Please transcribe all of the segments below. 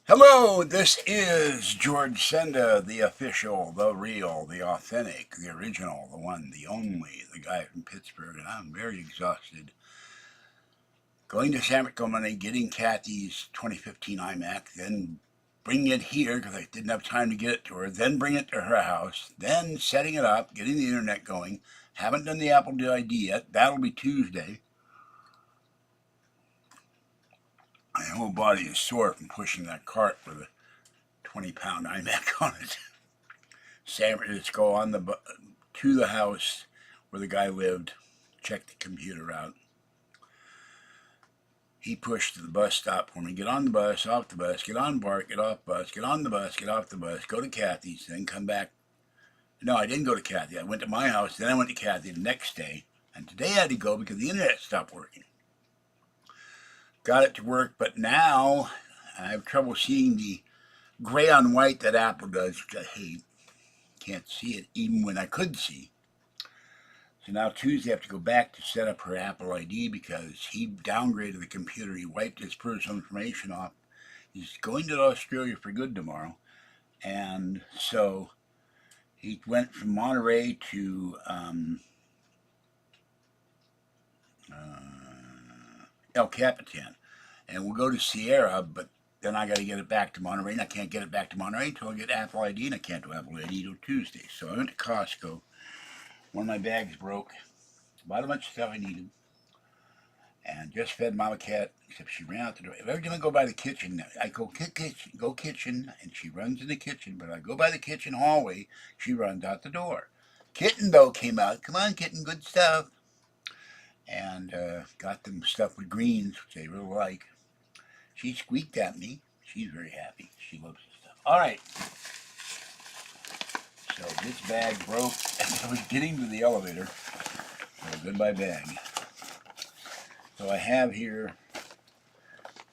Hello, this is George Senda, the official, the real, the authentic, the original, the one, the only, the guy from Pittsburgh, and I'm very exhausted. Going to San Francisco Monday, getting Kathy's 2015 iMac, then bringing it here because I didn't have time to get it to her, then bring it to her house, then setting it up, getting the internet going. Haven't done the Apple ID yet. That'll be Tuesday. My whole body is sore from pushing that cart with a 20-pound iMac on it. San Francisco to the house where the guy lived, checked the computer out. He pushed to the bus stop for me. Get on the bus, off the bus, get on BART, get off bus, get on the bus, get off the bus, go to Kathy's, then come back. No, I didn't go to Kathy. I went to my house, then I went to Kathy the next day. And today I had to go because the internet stopped working. Got it to work, but now I have trouble seeing the gray on white that Apple does, which I hate. Can't see it even when I could see. So now Tuesday I have to go back to set up her Apple ID because he downgraded the computer. He wiped his personal information off. He's going to Australia for good tomorrow. And so he went from Monterey to El Capitan. And we'll go to Sierra, but then I got to get it back to Monterey, and I can't get it back to Monterey until I get Apple ID, and I can't do Apple ID till Tuesday. So I went to Costco. One of my bags broke. Bought a bunch of stuff I needed. And just fed Mama Cat, except she ran out the door. If every time I go by the kitchen, I go kitchen, and she runs in the kitchen. But I go by the kitchen hallway, she runs out the door. Kitten, though, came out. Come on, Kitten, good stuff. And got them stuff with greens, which they really like. She squeaked at me. She's very happy. She loves this stuff. All right. So this bag broke as I was getting to the elevator. So goodbye bag. So I have here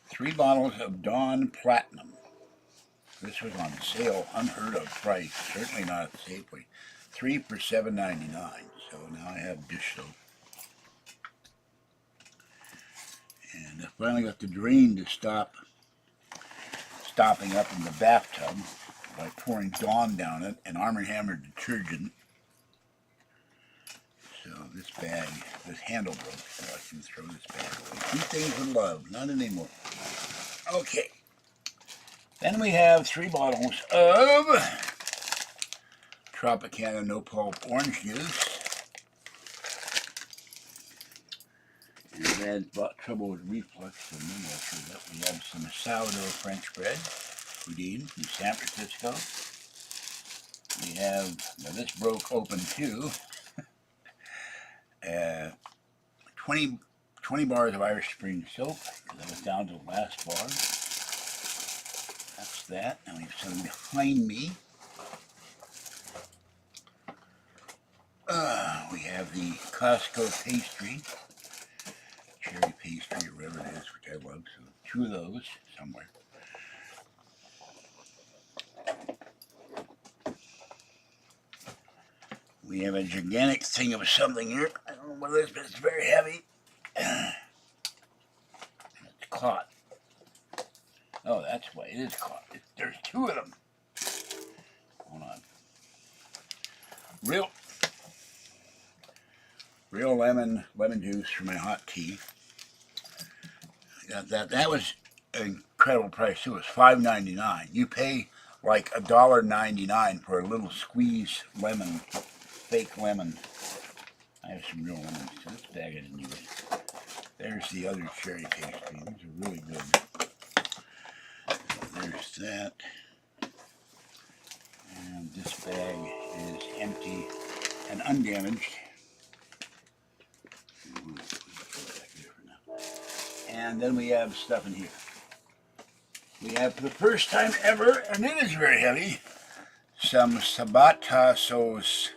3 bottles of Dawn Platinum. This was on sale, unheard of price. Certainly not at Safeway. 3 for $7.99. So now I have dish soap. And I finally got the drain to stop stopping up in the bathtub by pouring Dawn down it and Arm & Hammer detergent. So this bag, this handle broke, so I can throw this bag away. 2 things with love, not anymore. Okay. Then we have 3 bottles of Tropicana No Pulp orange juice. And I've had trouble with reflux, so maybe I'll show that. We have some sourdough French bread, Houdin from San Francisco. We have, now this broke open too, 20 bars of Irish Spring soap, because I was down to the last bar. That's that. Now we have something behind me. We have the Costco pastry, cherry pastry or whatever it is, which I love. So 2 of those somewhere. We have a gigantic thing of something here. I don't know what it is, but it's very heavy. It's caught. Oh, that's why it is caught. There's 2 of them. Hold on. Real lemon juice for my hot tea. That was an incredible price. It was $5.99. You pay like $1.99 for a little squeeze lemon, fake lemon. I have some real lemons, so this bag I didn't use. There's the other cherry pastry. These are really good. There's that. And this bag is empty and undamaged. And then we have stuff in here. We have, for the first time ever, and it is very heavy, some ciabatta sauce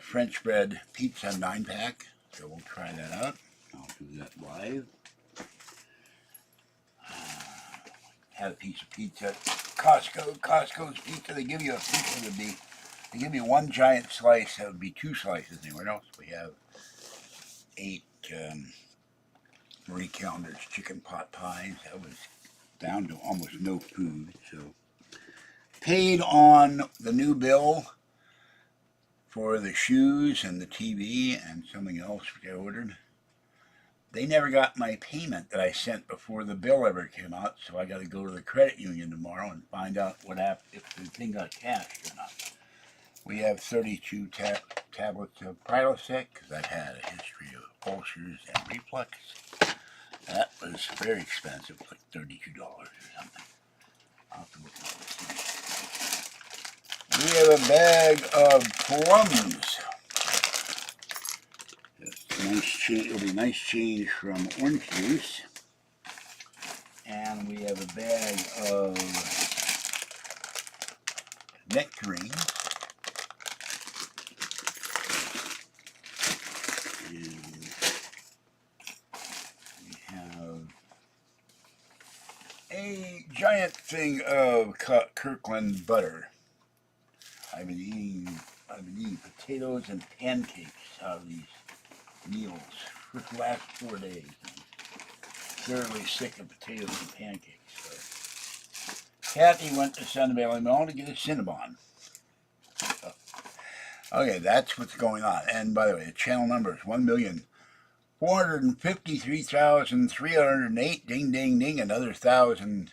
French bread pizza 9-pack. So we'll try that out. I'll do that live. Had a piece of pizza at Costco's pizza. They give you a pizza they give you 1 giant slice. That would be 2 slices anywhere else. We have 8 Marie Callender's chicken pot pies. That was down to almost no food. So paid on the new bill for the shoes and the TV and something else which I ordered. They never got my payment that I sent before the bill ever came out, so I got to go to the credit union tomorrow and find out what happened, if the thing got cashed or not. We have 32 tablets of Prilosec because I've had a history of ulcers and reflux. That was very expensive, like $32 or something. I'll have to look at this. We have a bag of plums. Nice change. It'll be a nice change from orange juice. And we have a bag of nectarines. And we have a giant thing of Kirkland butter. I've been eating potatoes and pancakes out of these meals for the last 4 days. I'm thoroughly sick of potatoes and pancakes. So Kathy went to Sun Valley Mall to get a Cinnabon. So, okay, that's what's going on. And by the way, the channel number is 1,453,308. Ding, ding, ding. Another thousand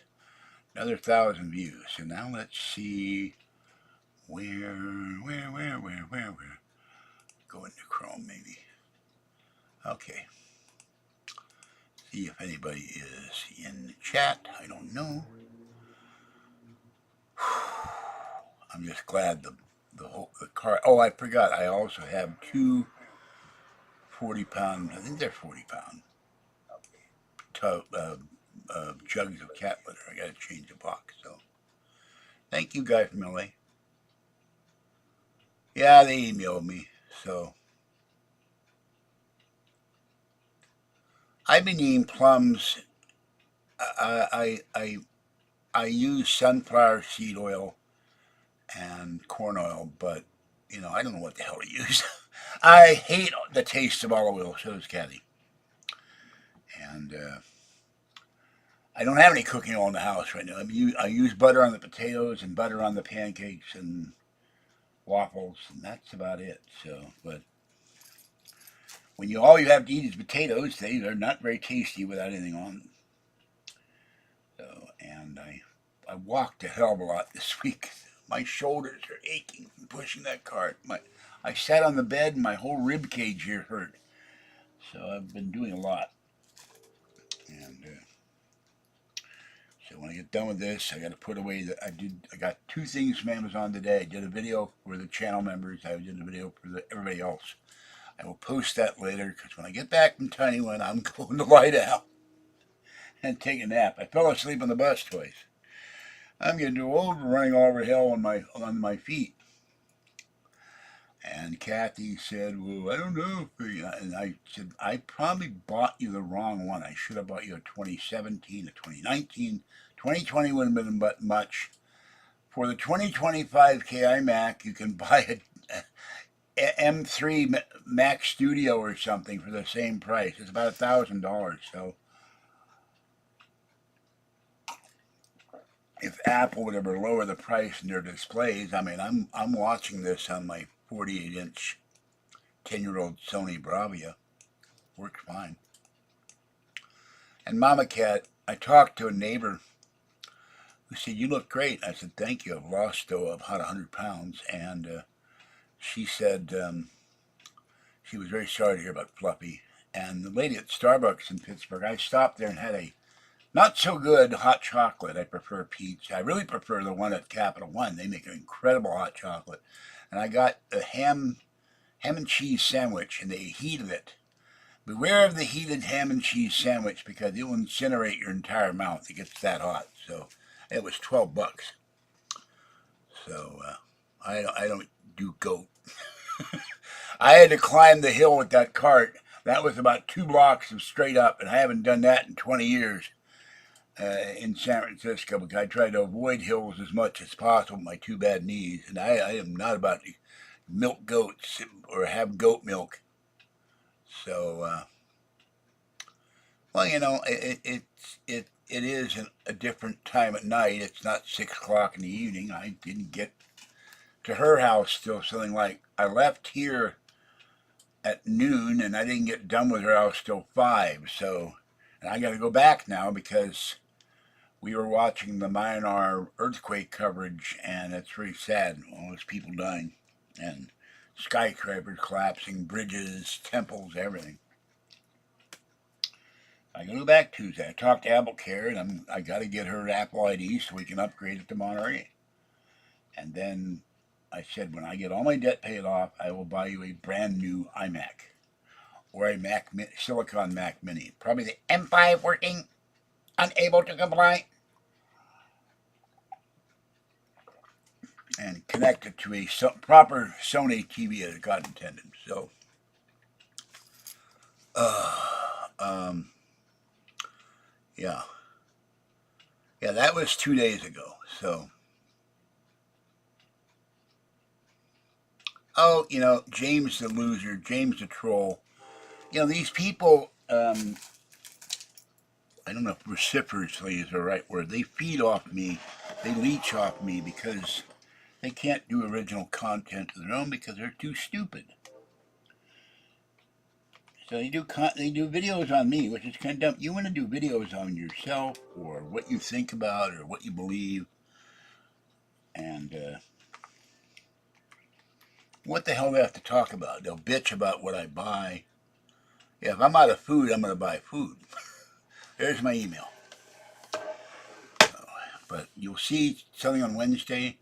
views. So now let's see where. Go into Chrome maybe. Okay. See if anybody is in the chat. I don't know. I'm just glad the car. Oh, I forgot. I also have two 40-pound. I think they're 40-pound jugs of cat litter. I got to change the box. So, thank you guys from LA. Yeah, they emailed me. So, I've been eating plums. I use sunflower seed oil and corn oil, but I don't know what the hell to use. I hate the taste of olive oil. So does Kathy. And I don't have any cooking oil in the house right now. I use butter on the potatoes and butter on the pancakes and waffles, and that's about it. So, but when all you have to eat is potatoes, they are not very tasty without anything on them. So, and I walked a hell of a lot this week. My shoulders are aching from pushing that cart. I sat on the bed and my whole rib cage here hurt. So I've been doing a lot. And so when I get done with this, I got to put away I got 2 things from Amazon today. I did a video for the channel members. I did a video for everybody else. I will post that later because when I get back from Taiwan, I'm going to lie down and take a nap. I fell asleep on the bus twice. I'm getting too old for running all over hell on my feet. And Kathy said, well, I don't know. And I said, I probably bought you the wrong one. I should have bought you a 2017, a 2019. 2020 wouldn't have been much. For the 2025 iMac, you can buy a M3 Mac Studio or something for the same price. It's about $1,000. So if Apple would ever lower the price in their displays, I mean, I'm watching this on my 48-inch 10-year-old Sony Bravia. Works fine. And Mama Cat, I talked to a neighbor who said, you look great. I said, thank you. I've lost about 100 pounds. And she said she was very sorry to hear about Fluffy. And the lady at Starbucks in Pittsburgh, I stopped there and had a not so good hot chocolate. I prefer Pete's. I really prefer the one at Capital One. They make an incredible hot chocolate. And I got a ham and cheese sandwich, and they heated it. Beware of the heated ham and cheese sandwich because it will incinerate your entire mouth. It gets that hot. So it was $12. So I don't do goat. I had to climb the hill with that cart. That was about 2 blocks of straight up, and I haven't done that in 20 years in San Francisco because I try to avoid hills as much as possible with my 2 bad knees. And I am not about to milk goats or have goat milk. So, well, it is a different time at night. It's not 6 o'clock in the evening. I didn't get to her house till something like I left here at noon, and I didn't get done with her house till 5. So, and I got to go back now because we were watching the Myanmar earthquake coverage, and it's really sad. All those people dying, and skyscrapers collapsing, bridges, temples, everything. I gotta go back Tuesday. I talked to Apple Care, and I got to get her Apple ID so we can upgrade it to Monterey. And then I said, when I get all my debt paid off, I will buy you a brand new iMac or a Silicon Mac Mini. Probably the M5 working, unable to comply, and connect it to a proper Sony TV as God intended. So, yeah. Yeah, that was 2 days ago. So, oh, James the loser, James the troll. These people, I don't know if vociferously is the right word. They feed off me. They leech off me because they can't do original content of their own because they're too stupid. So they do videos on me, which is kind of dumb. You want to do videos on yourself or what you think about or what you believe, and what the hell do they have to talk about? They'll bitch about what I buy. Yeah, if I'm out of food, I'm going to buy food. There's my email. But you'll see something on Wednesday.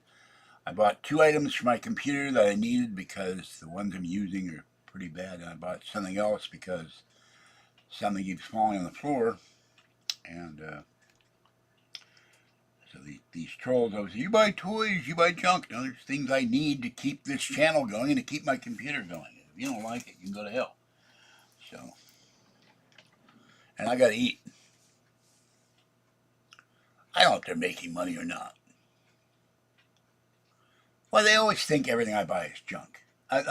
I bought 2 items for my computer that I needed because the ones I'm using are pretty bad, and I bought something else because something keeps falling on the floor. And so these trolls always say, you buy toys, you buy junk. No, there's things I need to keep this channel going and to keep my computer going. If you don't like it, you can go to hell. So, and I got to eat. I don't know if they're making money or not. Well, they always think everything I buy is junk. I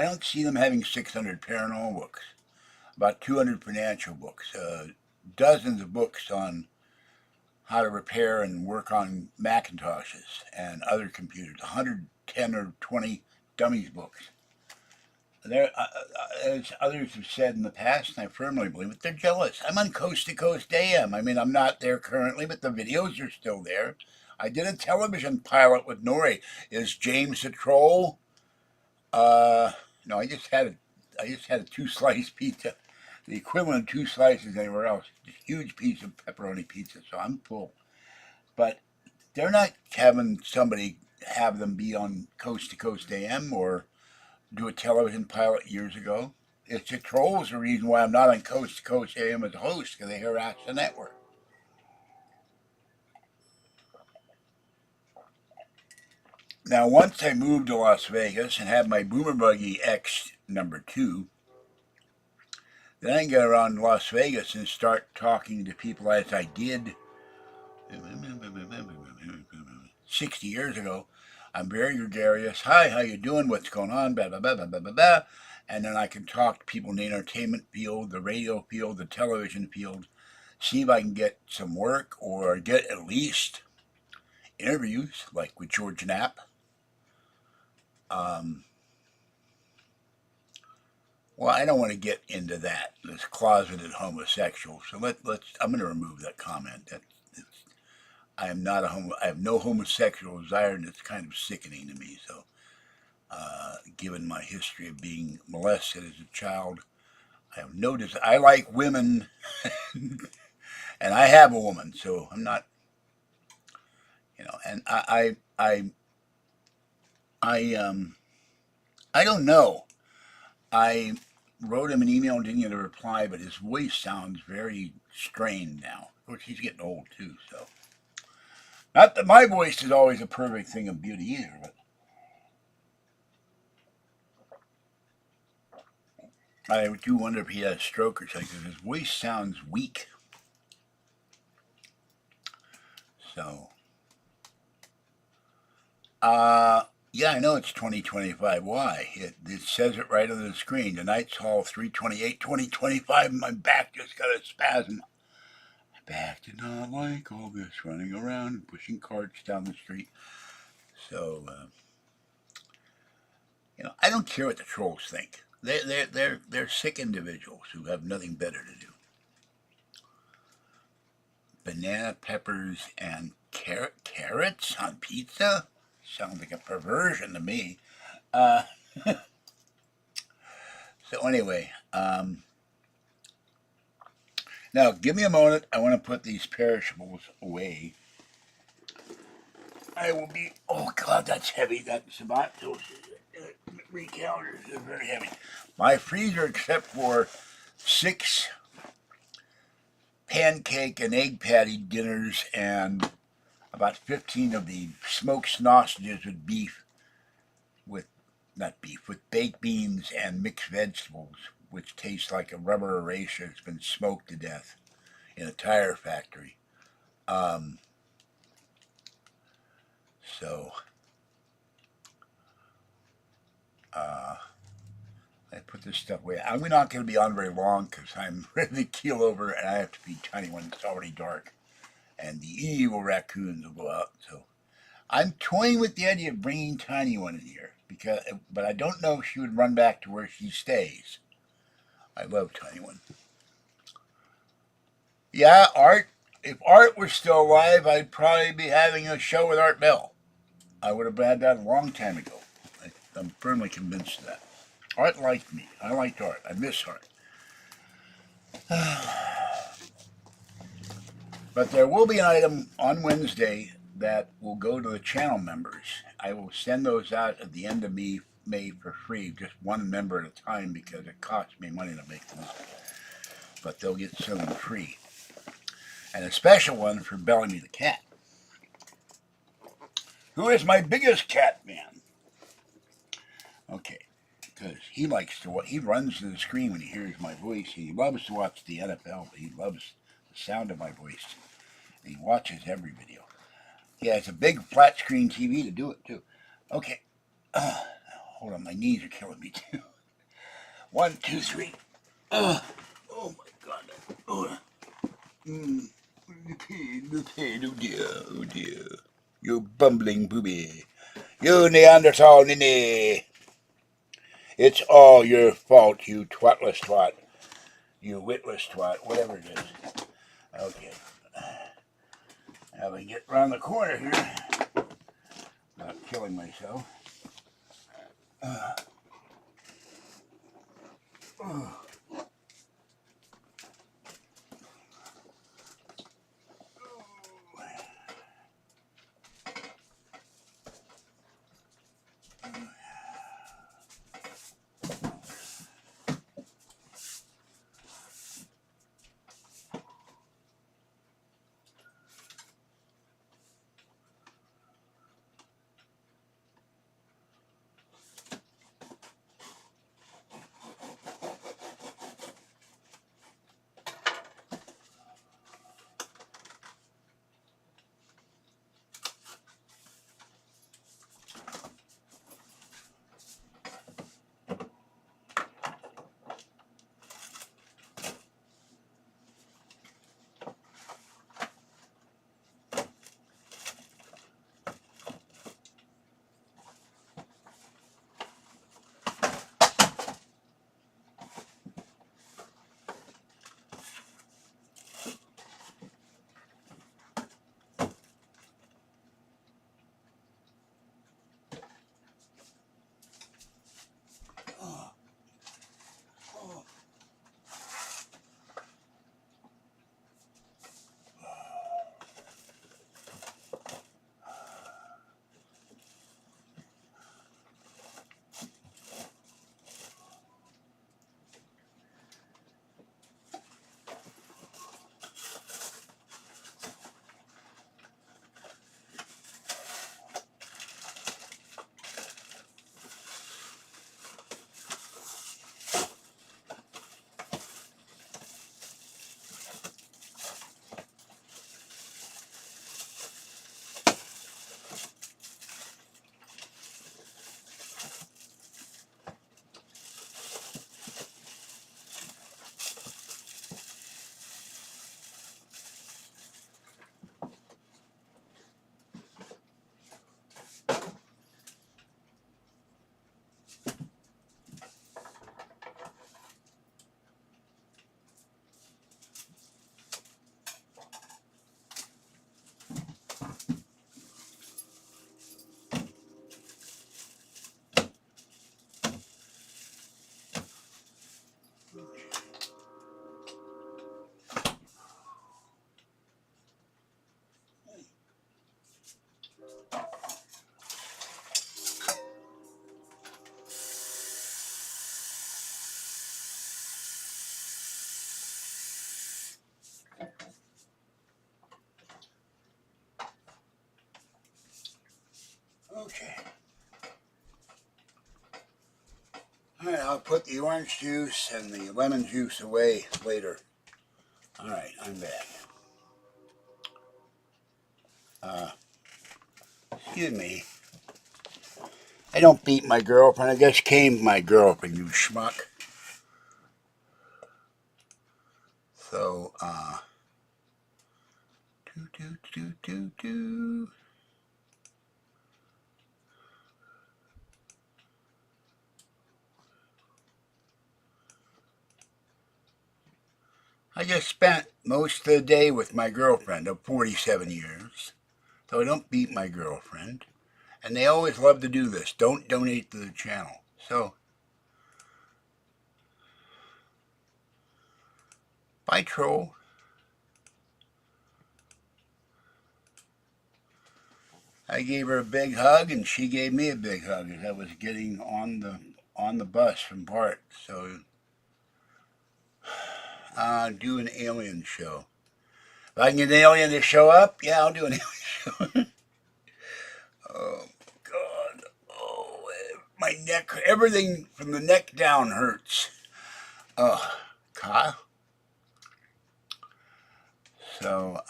don't see them having 600 paranormal books, about 200 financial books, dozens of books on how to repair and work on Macintoshes and other computers, 110 or 20 dummies books. There, as others have said in the past, and I firmly believe it, they're jealous. I'm on Coast to Coast AM. I mean, I'm not there currently, but the videos are still there. I did a television pilot with Nori. Is James a troll? No, I just had a 2 slice pizza, the equivalent of 2 slices anywhere else. Just huge piece of pepperoni pizza, so I'm full. But they're not having somebody have them be on Coast to Coast AM or do a television pilot years ago. It's the trolls the reason why I'm not on Coast to Coast AM as a host because they harass the network. Now, once I moved to Las Vegas and had my Boomer Buggy X #2, then I can get around Las Vegas and start talking to people as I did 60 years ago. I'm very gregarious. Hi, how you doing? What's going on? Blah, blah, blah, blah, blah, blah, blah. And then I can talk to people in the entertainment field, the radio field, the television field, see if I can get some work or get at least interviews, like with George Knapp. Well, I don't want to get into that, this closeted homosexual. So I'm going to remove that comment. I am not a homo. I have no homosexual desire, and it's kind of sickening to me. So, given my history of being molested as a child, I have no desire. I like women, and I have a woman, so I'm not. And I don't know. I wrote him an email and didn't get a reply, but his voice sounds very strained now. Of course, he's getting old too, so. Not that my voice is always a perfect thing of beauty either, but I do wonder if he has a stroke or something, because his voice sounds weak. So, yeah, I know it's 2025. Why? It says it right on the screen. Tonight's Hall 3/28/2025. My back just got a spasm. Beth did not like all this running around and pushing carts down the street. So, I don't care what the trolls think. They're sick individuals who have nothing better to do. Banana peppers and carrots on pizza? Sounds like a perversion to me. Uh, so anyway, now give me a moment. I want to put these perishables away. I will be. Oh God, that's heavy. That's about those 3 counters is very heavy. My freezer, except for 6 pancake and egg patty dinners and about 15 of the smoked sausages with beef, with not beef, with baked beans and mixed vegetables, which tastes like a rubber eraser. It's been smoked to death in a tire factory. Um, so I put this stuff away. I'm not going to be on very long because I'm ready to keel over and I have to feed Tiny when it's already dark. And the evil raccoons will go out. So I'm toying with the idea of bringing Tiny One in here, but I don't know if she would run back to where she stays. I love Tiny One. Yeah, Art. If Art were still alive, I'd probably be having a show with Art Bell. I would have had that a long time ago. I'm firmly convinced of that. Art liked me. I liked Art. I miss Art. But there will be an item on Wednesday that will go to the channel members. I will send those out at the end of May for free, just one member at a time because it costs me money to make them up. But they'll get some free. And a special one for Bellamy the cat, who is my biggest cat fan. Okay, because he runs to the screen when he hears my voice. He loves to watch the NFL, but he loves the sound of my voice. And he watches every video. He has a big flat screen TV to do it too. Okay, hold on, my knees are killing me too. 1, 2, 3. Oh my God. The pain, oh dear, oh dear. You bumbling booby. You Neanderthal ninny. It's all your fault, you twatless twat. You witless twat, whatever it is. Okay. Now I get around the corner here. Not killing myself. Okay. Alright, I'll put the orange juice and the lemon juice away later. Alright, I'm back. Excuse me. I don't beat my girlfriend. I just came my girlfriend, you schmuck. So, I just spent most of the day with my girlfriend of 47 years. So I don't beat my girlfriend. And they always love to do this. Don't donate to the channel. So, bye, troll. I gave her a big hug, and she gave me a big hug as I was getting on the bus from Bart. So, do an alien show. If I can get an alien to show up, yeah, I'll do an alien show. Oh, God. Oh, my neck, everything from the neck down hurts. Oh, Kyle. So,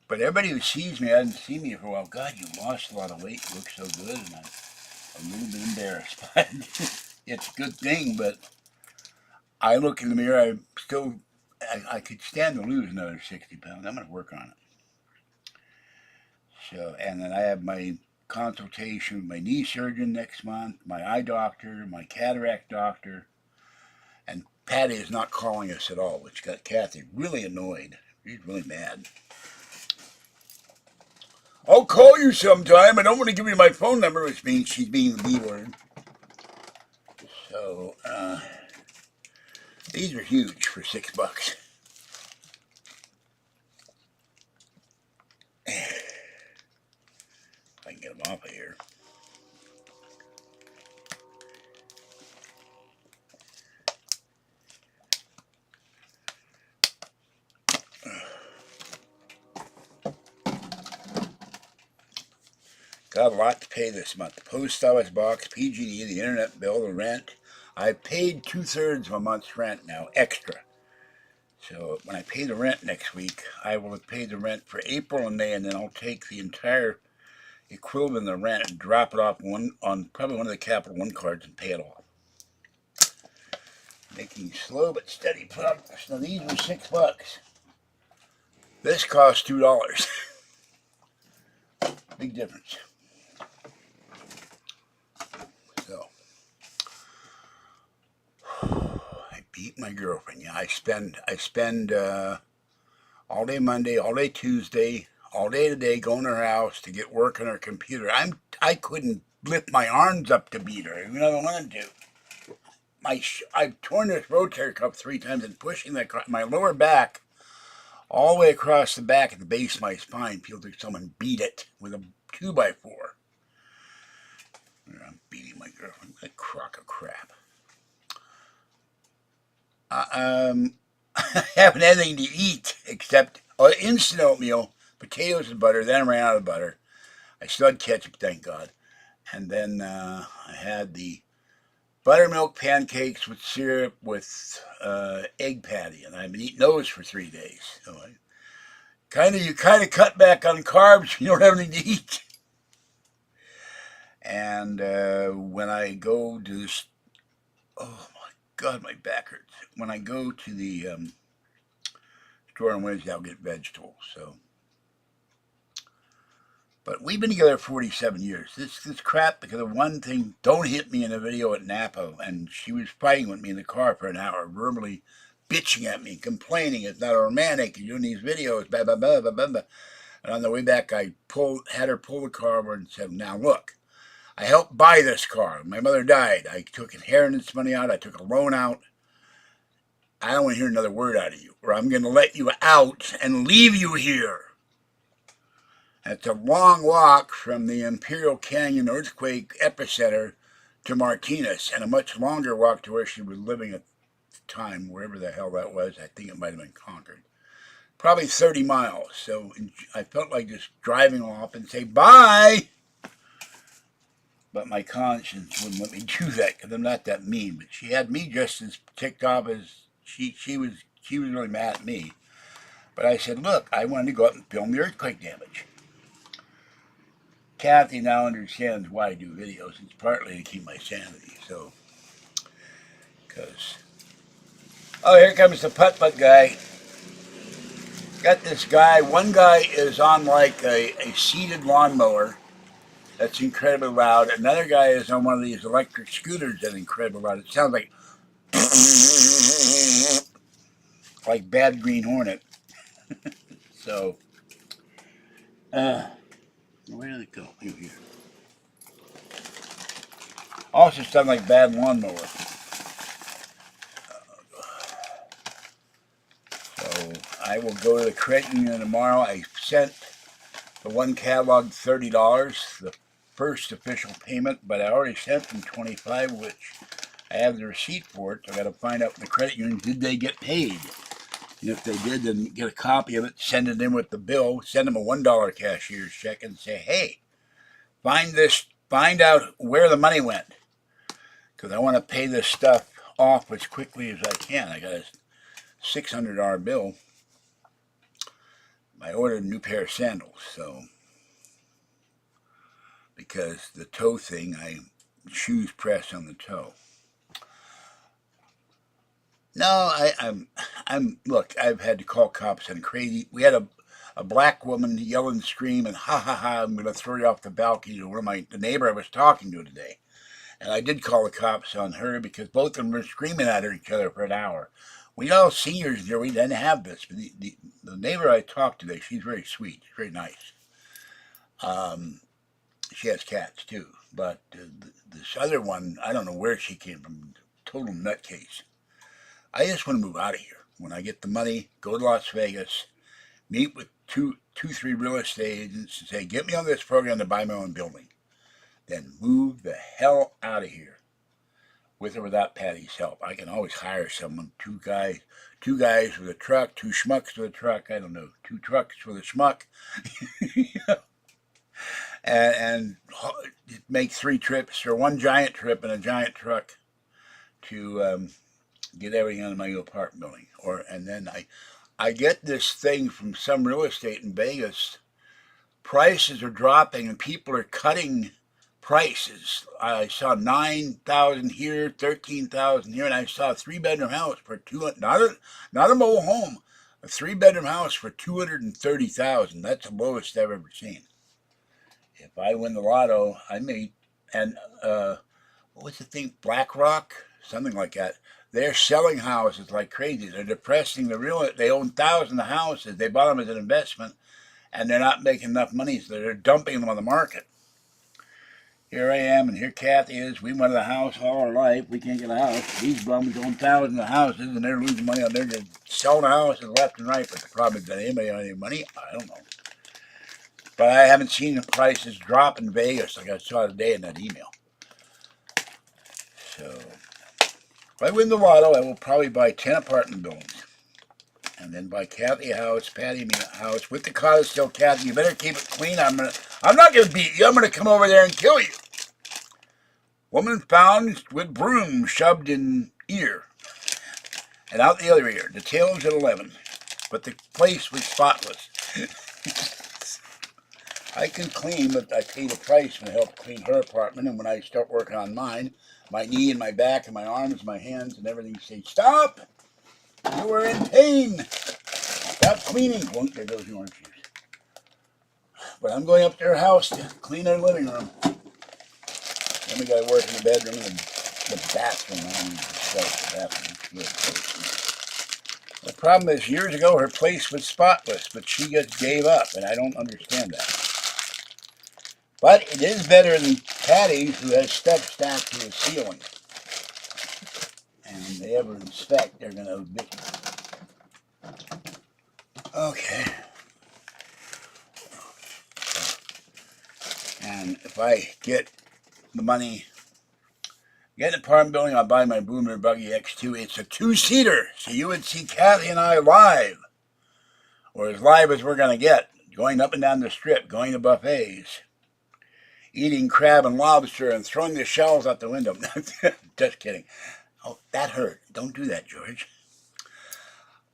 but everybody who sees me hasn't seen me for a while. God, you lost a lot of weight. You look so good, and I'm a little bit embarrassed. It's a good thing, but I look in the mirror. I could stand to lose another 60 pounds. I'm going to work on it. So, and then I have my consultation with my knee surgeon next month, my eye doctor, my cataract doctor, and Patty is not calling us at all, which got Kathy really annoyed. She's really mad. I'll call you sometime. I don't want to give you my phone number, which means she's being the B word. So, these are huge for $6. If I can get them off of here. Got a lot to pay this month. The post office box, PG&E, the internet bill, the rent. I paid 2/3 of a month's rent now, extra. So when I pay the rent next week, I will have paid the rent for April and May, and then I'll take the entire equivalent of the rent and drop it off on probably one of the Capital One cards and pay it off. Making slow but steady progress. Now these were $6. This cost $2. Big difference. So I beat my girlfriend. Yeah, I spend all day Monday, all day Tuesday, all day today going to her house to get work on her computer. I couldn't lift my arms up to beat her. Even though I wanted to. I've torn this rotator cuff 3 times and pushing my lower back all the way across the back at the base of my spine feels like someone beat it with a 2x4. I'm beating my girlfriend with a crock of crap. I haven't had anything to eat except instant oatmeal, potatoes and butter. Then I ran out of butter. I still had ketchup, thank God. And then I had the buttermilk pancakes with syrup with egg patty, and I've been eating those for 3 days. So you kind of cut back on carbs. You don't have anything to eat. And when I go to this, oh my God, my back hurts. When I go to the store on Wednesday, I'll get vegetables. So, but we've been together 47 years. This crap because of one thing. Don't hit me in a video at Napa, and she was fighting with me in the car for an hour, verbally bitching at me, complaining it's not romantic. You're doing these videos, blah blah blah blah blah. And on the way back, I had her pull the car over and said, "Now look, I helped buy this car. My mother died. I took inheritance money out. I took a loan out. I don't want to hear another word out of you, or I'm going to let you out and leave you here." It's a long walk from the Imperial Canyon earthquake epicenter to Martinez, and a much longer walk to where she was living at the time, wherever the hell that was. I think it might have been Concord. probably 30 miles. So I felt like just driving off and say bye. But my conscience wouldn't let me do that because I'm not that mean. But she had me just as ticked off as she was really mad at me. But I said, look, I wanted to go up and film the earthquake damage. Kathy now understands why I do videos. It's partly to keep my sanity. So, because, oh, here comes the putt-putt guy. Got this guy. One guy is on like a seated lawnmower that's incredibly loud. Another guy is on one of these electric scooters that's incredibly loud. It sounds like Bad Green Hornet. So, where did it go? Here. Also sounds like Bad Lawnmower. So, I will go to the credit union tomorrow. I sent the one catalog $30, the first official payment, but I already sent them $25, which I have the receipt for it. So I got to find out from the credit union, did they get paid? And if they did, then get a copy of it, send it in with the bill, send them a $1 cashier's check, and say, hey, find out where the money went, because I want to pay this stuff off as quickly as I can. I got a $600 bill. I ordered a new pair of sandals, so because the toe thing, shoes press on the toe. No, look, I've had to call cops on crazy. We had a black woman yell and scream and ha ha ha, I'm going to throw you off the balcony to the neighbor I was talking to today. And I did call the cops on her because both of them were screaming at each other for an hour. We all seniors here, we didn't have this. But the neighbor I talked to today, she's very sweet, very nice. She has cats too. But this other one, I don't know where she came from, total nutcase. I just want to move out of here. When I get the money, go to Las Vegas, meet with three real estate agents and say, get me on this program to buy my own building. Then move the hell out of here. With or without Patty's help. I can always hire someone, two guys with a truck, two schmucks with a truck, I don't know, 2 trucks with a schmuck. and make 3 trips, or 1 giant trip in a giant truck to get everything out of my new apartment building. And then I get this thing from some real estate in Vegas. Prices are dropping and people are cutting prices. I saw 9,000 here, 13,000 here, and I saw a 3-bedroom house for not a mobile home, a 3-bedroom house for 230,000. That's the lowest I've ever seen. If I win the lotto, I may. And what was the thing? BlackRock, something like that. They're selling houses like crazy. They're depressing they own thousands of houses. They bought them as an investment, and they're not making enough money, so they're dumping them on the market. Here I am, and here Kathy is. We wanted a house all our life. We can't get a house. These bums own thousands of houses, and they're losing money on. They're just selling houses left and right. But the problem is that anybody on any money? I don't know. But I haven't seen the prices drop in Vegas like I saw today in that email. So, if I win the lotto, I will probably buy 10 apartment buildings. And then buy Kathy a house, Patty a house, with the codicil. Kathy, you better keep it clean. I'm not gonna beat you. I'm gonna come over there and kill you. Woman found with broom shoved in ear and out the other ear. Details at 11. But the place was spotless. I can clean, but I paid a price to help clean her apartment. And when I start working on mine, my knee and my back and my arms, my hands and everything say, stop! You are in pain! Stop cleaning! Well, there goes the orange juice. But I'm going up to her house to clean her living room. Then we got to work in the bedroom and the bathroom. I don't need to discuss the bathroom. The problem is, years ago, her place was spotless, but she just gave up, and I don't understand that. But it is better than Patty's, who has stuff stacked to the ceiling. And when they ever inspect, they're going to evict me. Okay. And if I get the money, get an apartment building, I'll buy my Boomer Buggy X2. It's a 2-seater, so you would see Kathy and I live or as live as we're going to get, going up and down the strip, going to buffets, eating crab and lobster and throwing the shells out the window. Just kidding. Oh, that hurt. Don't do that, George.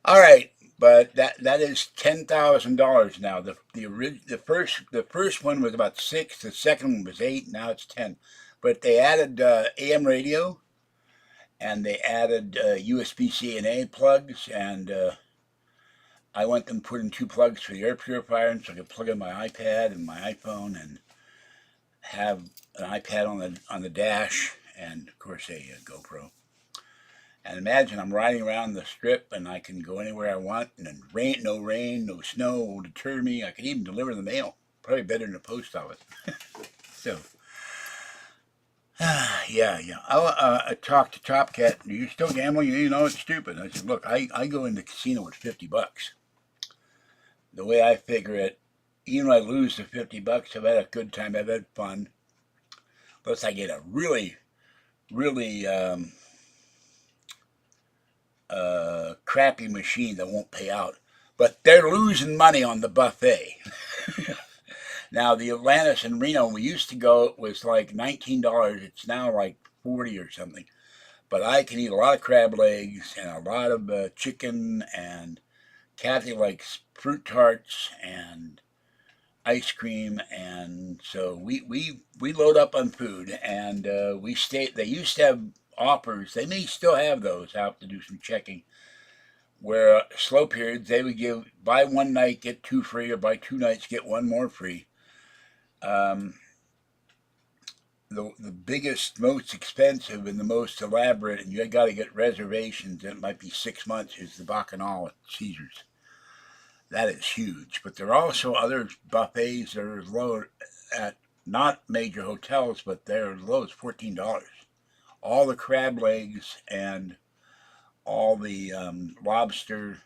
All right, but that is $10,000 now. The first one was about 6. The second one was 8. Now it's 10. But they added AM radio, and they added USB-C and A plugs, and I went and put in 2 plugs for the air purifier, so I could plug in my iPad and my iPhone, and have an iPad on the dash, and of course a GoPro. And imagine I'm riding around the strip, and I can go anywhere I want, and no rain, no snow will deter me. I could even deliver the mail, probably better than the post office. So, yeah. I talked to Top Cat. Are you still gambling? You know, it's stupid. I said, look, I go in the casino with $50. The way I figure it, even when I lose the $50, I've had a good time. I've had fun. Unless I get a really crappy machine that won't pay out. But they're losing money on the buffet. Now, the Atlantis in Reno, when we used to go, it was like $19. It's now like 40 or something. But I can eat a lot of crab legs and a lot of chicken, and Kathy likes fruit tarts and ice cream, and so we load up on food, and we stay. They used to have offers. They may still have those. I have to do some checking. Where slow periods, they would give buy 1 night get 2 free, or buy 2 nights get 1 more free. The biggest, most expensive, and the most elaborate, and you got to get reservations. It might be 6 months. Is the Bacchanal at Caesars. That is huge. But there are also other buffets that are as low at not major hotels, but they're as low as $14. All the crab legs and all the lobster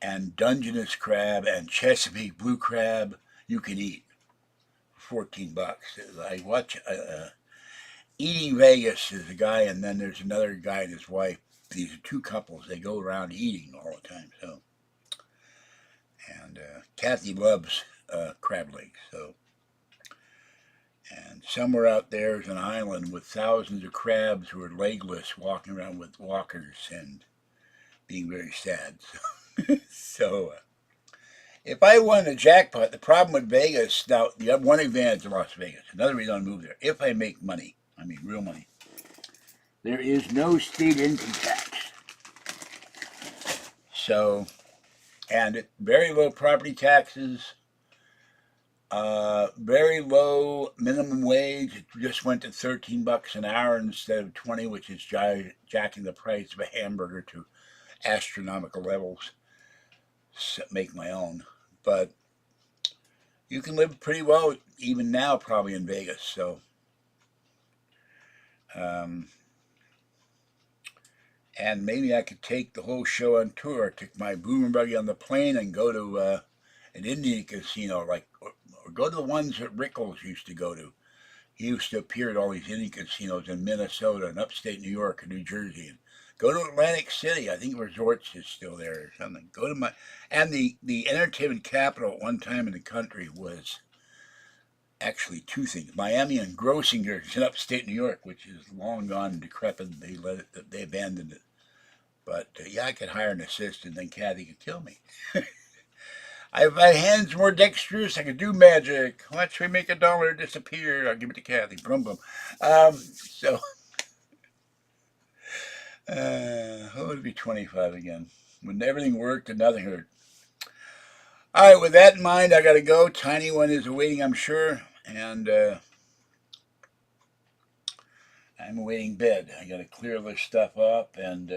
and Dungeness crab and Chesapeake blue crab you can eat for $14. I watch Eating Vegas is a guy, and then there's another guy and his wife. These are 2 couples. They go around eating all the time. So. And Kathy loves crab legs. So, and somewhere out there is an island with thousands of crabs who are legless, walking around with walkers and being very sad. So, if I won a jackpot, the problem with Vegas, now you have one advantage of Las Vegas. Another reason I move there. If I make money, I mean real money, there is no state income tax. So, and very low property taxes. Very low minimum wage. It just went to $13 an hour instead of 20, which is jacking the price of a hamburger to astronomical levels. So make my own, but you can live pretty well even now, probably in Vegas. So, and maybe I could take the whole show on tour. Take my boomer buggy on the plane and go to an Indian casino, like. Or go to the ones that Rickles used to go to. He used to appear at all these Indian casinos in Minnesota and upstate New York and New Jersey. And go to Atlantic City. I think Resorts is still there or something. Go to and the entertainment capital at one time in the country was actually 2 things: Miami and Grossinger's in upstate New York, which is long gone and decrepit. They abandoned it. But yeah, I could hire an assistant, then Kathy could kill me. If my hands were dexterous, I could do magic. Watch me make $1 disappear. I'll give it to Kathy. Boom, boom. So, what would it be 25 again? When everything worked and nothing hurt. All right, with that in mind, I got to go. Tiny one is awaiting, I'm sure. And I'm awaiting bed. I got to clear this stuff up. And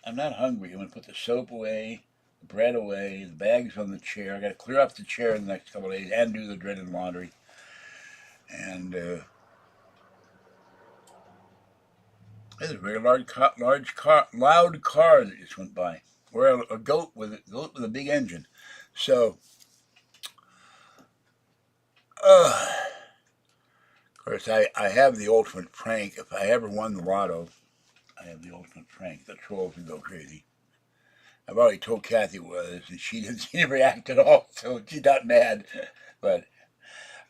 I'm not hungry. I'm going to put the soap away. Bread away, the bag's on the chair. I got to clear up the chair in the next couple of days and do the dreaded laundry. And there's a very loud car that just went by, or a goat with a big engine. So, of course, I have the ultimate prank. If I ever won the lotto, I have the ultimate prank. The trolls would go crazy. I've already told Kathy it was, and she didn't seem to react at all, so she's not mad. But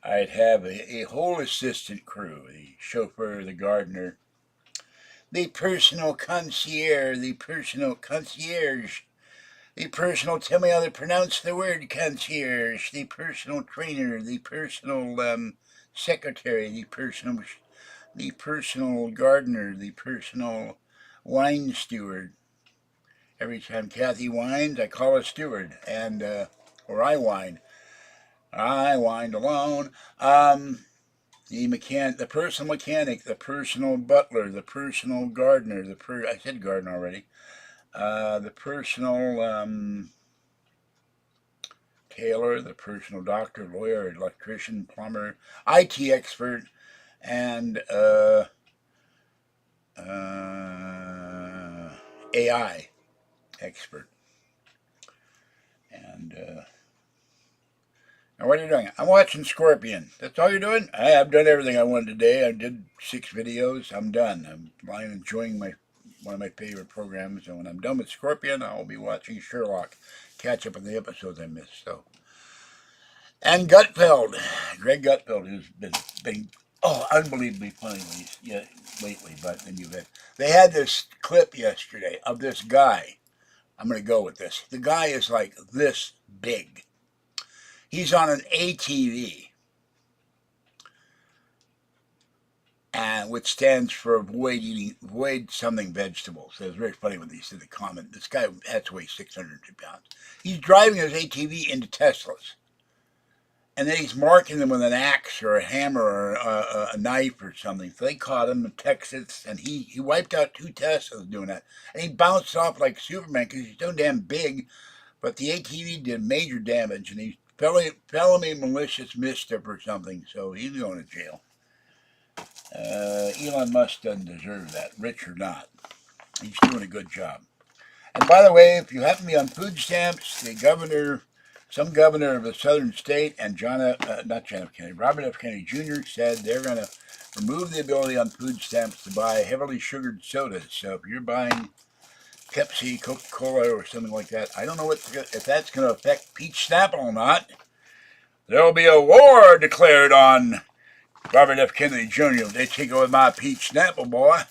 I'd have a whole assistant crew, the chauffeur, the gardener, the personal concierge, the personal, tell me how to pronounce the word concierge, the personal trainer, the personal secretary, the personal gardener, the personal wine steward. Every time Kathy whines, I call a steward, and or I whine. I whined alone. The personal mechanic, the personal butler, the personal gardener, I said gardener already. The personal tailor, the personal doctor, lawyer, electrician, plumber, IT expert, and AI expert. And now what are you doing? I'm watching Scorpion. That's all you're doing? I've done everything I wanted today. I did 6 videos. I'm done. I'm enjoying one of my favorite programs. And when I'm done with Scorpion, I'll be watching Sherlock. Catch up on the episodes I missed. And Gutfeld. Greg Gutfeld, who's been unbelievably funny lately. But then they had this clip yesterday of this guy. I'm going to go with this. The guy is like this big. He's on an ATV, and which stands for avoid something vegetables. So it was very funny when they said the comment. This guy has to weigh 600 pounds. He's driving his ATV into Teslas, and then he's marking them with an axe or a hammer or a knife or something. So they caught him in Texas, and he wiped out 2 Teslas doing that. And he bounced off like Superman because he's so damn big, but the ATV did major damage, and he felony malicious mischief or something, so he's going to jail. Elon Musk doesn't deserve that, rich or not. He's doing a good job. And by the way, if you happen to be on food stamps, some governor of a southern state, and Robert F. Kennedy Jr. said they're going to remove the ability on food stamps to buy heavily sugared sodas. So if you're buying Pepsi, Coca-Cola, or something like that, I don't know if that's going to affect peach Snapple or not. There'll be a war declared on Robert F. Kennedy Jr. If they take away my peach Snapple, boy,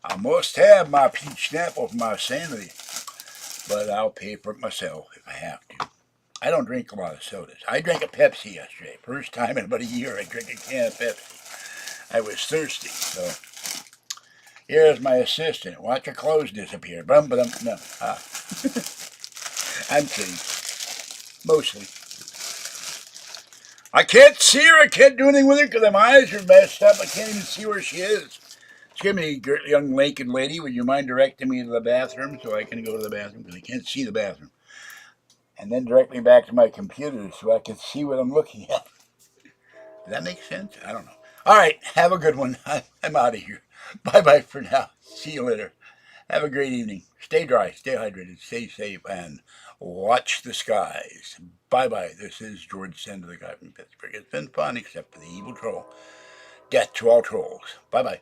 I must have my peach Snapple for my sanity. But I'll pay for it myself if I have to. I don't drink a lot of sodas. I drank a Pepsi yesterday. First time in about a year I drank a can of Pepsi. I was thirsty, so here's my assistant. Watch her clothes disappear. No. I'm kidding. Mostly. I can't see her. I can't do anything with her because my eyes are messed up. I can't even see where she is. Excuse me, young Lincoln lady, would you mind directing me to the bathroom so I can go to the bathroom? Because I can't see the bathroom. And then direct me back to my computer so I can see what I'm looking at. Does that make sense? I don't know. All right, have a good one. I'm out of here. Bye-bye for now. See you later. Have a great evening. Stay dry, stay hydrated, stay safe, and watch the skies. Bye-bye. This is George Sender, the guy from Pittsburgh. It's been fun, except for the evil troll. Death to all trolls. Bye-bye.